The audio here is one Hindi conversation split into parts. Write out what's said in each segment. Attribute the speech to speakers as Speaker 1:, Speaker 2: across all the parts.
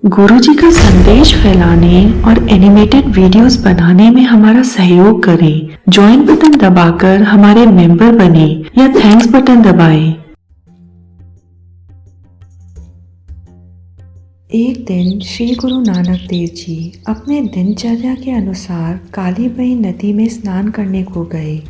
Speaker 1: गुरुजी का संदेश फैलाने और एनिमेटेड वीडियोस बनाने में हमारा सहयोग करें। ज्वाइन बटन दबाकर हमारे मेंबर बने या थैंक्स बटन दबाएं। एक दिन श्री गुरु नानक देव जी अपने दिनचर्या के अनुसार कालीबाई नदी में स्नान करने को गए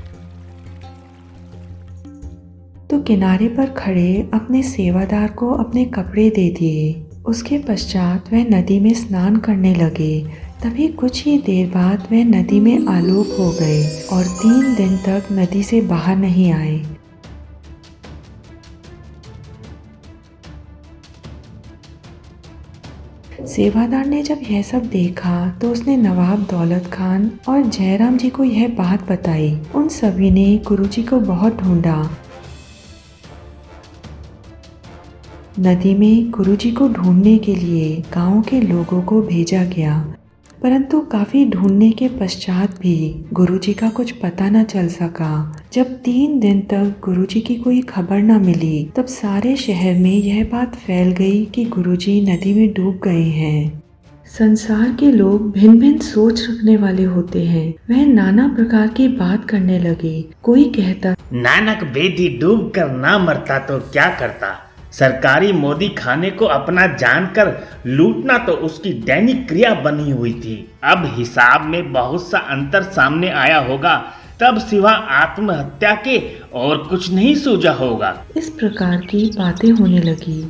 Speaker 1: तो किनारे पर खड़े अपने सेवादार को अपने कपड़े दे दिए। उसके पश्चात वह नदी में स्नान करने लगे। तभी कुछ ही देर बाद वह नदी में आलोक हो गए और 3 दिन तक नदी से बाहर नहीं आए। सेवादार ने जब यह सब देखा तो उसने नवाब दौलत खान और जयराम जी को यह बात बताई। उन सभी ने गुरुजी को बहुत ढूंढा। नदी में गुरुजी को ढूंढने के लिए गांव के लोगों को भेजा गया, परंतु काफी ढूंढने के पश्चात भी गुरुजी का कुछ पता न चल सका। जब 3 दिन तक गुरुजी की कोई खबर न मिली, तब सारे शहर में यह बात फैल गई कि गुरुजी नदी में डूब गए हैं। संसार के लोग भिन्न भिन्न सोच रखने वाले होते हैं। वह नाना प्रकार की बात करने लगे। कोई कहता,
Speaker 2: नानक बेदी डूब कर ना मरता तो क्या करता। सरकारी मोदी खाने को अपना जानकर लूटना तो उसकी दैनिक क्रिया बनी हुई थी। अब हिसाब में बहुत सा अंतर सामने आया होगा, तब सिवा आत्महत्या के और कुछ नहीं सूझा होगा।
Speaker 1: इस प्रकार की बातें होने लगी,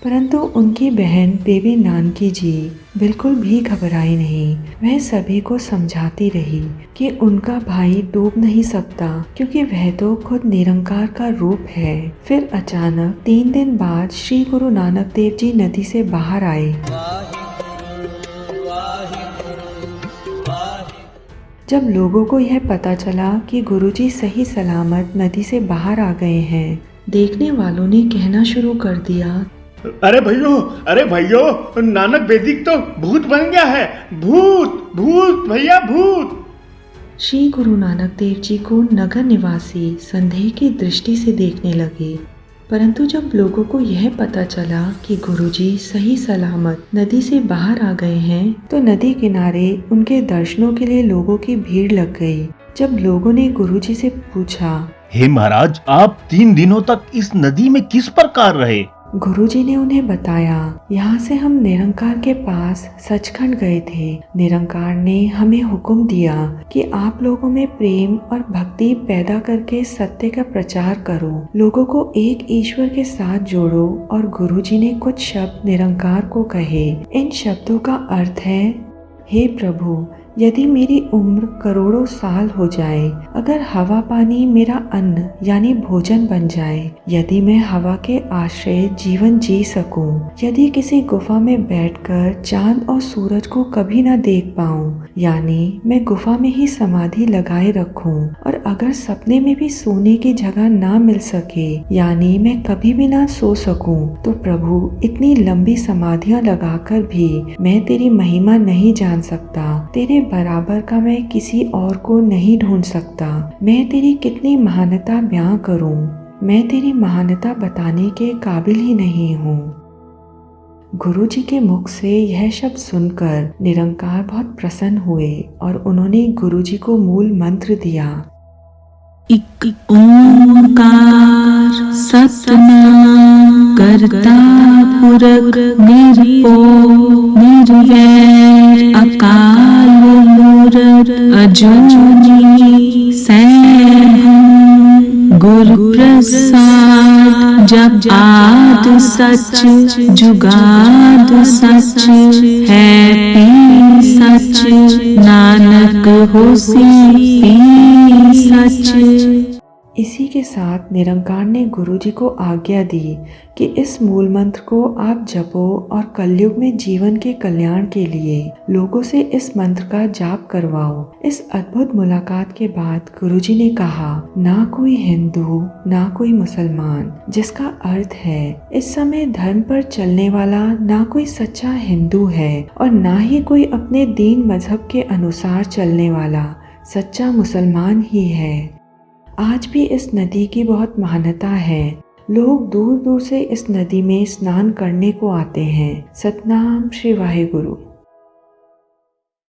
Speaker 1: परंतु उनकी बहन बेबी नानकी जी बिल्कुल भी घबराई नहीं। वह सभी को समझाती रही कि उनका भाई डूब नहीं सकता, क्योंकि वह तो खुद निरंकार का रूप है। फिर अचानक 3 दिन बाद श्री गुरु नानक देव जी नदी से बाहर आए। जब लोगों को यह पता चला कि गुरुजी सही सलामत नदी से बाहर आ गए हैं, देखने वालों ने कहना शुरू कर दिया,
Speaker 2: अरे भैयो नानक बेदी तो भूत बन गया है। भूत भूत भैया भूत।
Speaker 1: श्री गुरु नानक देव जी को नगर निवासी संदेह की दृष्टि से देखने लगे, परंतु जब लोगों को यह पता चला कि गुरुजी सही सलामत नदी से बाहर आ गए हैं, तो नदी किनारे उनके दर्शनों के लिए लोगों की भीड़ लग गई। जब लोगों ने गुरुजी से पूछा,
Speaker 3: हे महाराज, आप 3 दिनों तक इस नदी में किस प्रकार रहे?
Speaker 1: गुरुजी ने उन्हें बताया, यहाँ से हम निरंकार के पास सचखंड गए थे। निरंकार ने हमें हुक्म दिया कि आप लोगों में प्रेम और भक्ति पैदा करके सत्य का प्रचार करो, लोगों को एक ईश्वर के साथ जोड़ो। और गुरुजी ने कुछ शब्द निरंकार को कहे। इन शब्दों का अर्थ है, हे प्रभु, यदि मेरी उम्र करोड़ों साल हो जाए, अगर हवा पानी मेरा अन्न यानी भोजन बन जाए, यदि मैं हवा के आश्रय जीवन जी सकूं, यदि किसी गुफा में बैठकर चांद और सूरज को कभी ना देख पाऊं, यानी मैं गुफा में ही समाधि लगाए रखूं, और अगर सपने में भी सोने की जगह ना मिल सके, यानी मैं कभी भी ना सो सकूं, तो प्रभु इतनी लंबी समाधियां लगाकर भी मैं तेरी महिमा नहीं जान सकता। तेरे बराबर का मैं किसी और को नहीं ढूंढ सकता। मैं तेरी कितनी महानता बयां करूं, मैं तेरी महानता बताने के काबिल ही नहीं हूँ। गुरुजी के मुख से यह शब्द सुनकर निरंकार बहुत प्रसन्न हुए और उन्होंने गुरुजी को मूल मंत्र दिया,
Speaker 4: इक ओंकार सतनाम करता पुरख निर्भो निर्वैर अकाल मूरत अजूनी सैभं गुरु प्रसाद जब आद सच जुगाद सच है पी सच नानक होसी पी सच।
Speaker 1: इसी के साथ निरंकार ने गुरुजी को आज्ञा दी कि इस मूल मंत्र को आप जपो और कलयुग में जीवन के कल्याण के लिए लोगों से इस मंत्र का जाप करवाओ। इस अद्भुत मुलाकात के बाद गुरुजी ने कहा, ना कोई हिंदू ना कोई मुसलमान, जिसका अर्थ है इस समय धर्म पर चलने वाला ना कोई सच्चा हिंदू है और ना ही कोई अपने दीन मजहब के अनुसार चलने वाला सच्चा मुसलमान ही है। आज भी इस नदी की बहुत महानता है। लोग दूर दूर से इस नदी में स्नान करने को आते हैं। सतनाम श्री वाहिगुरु।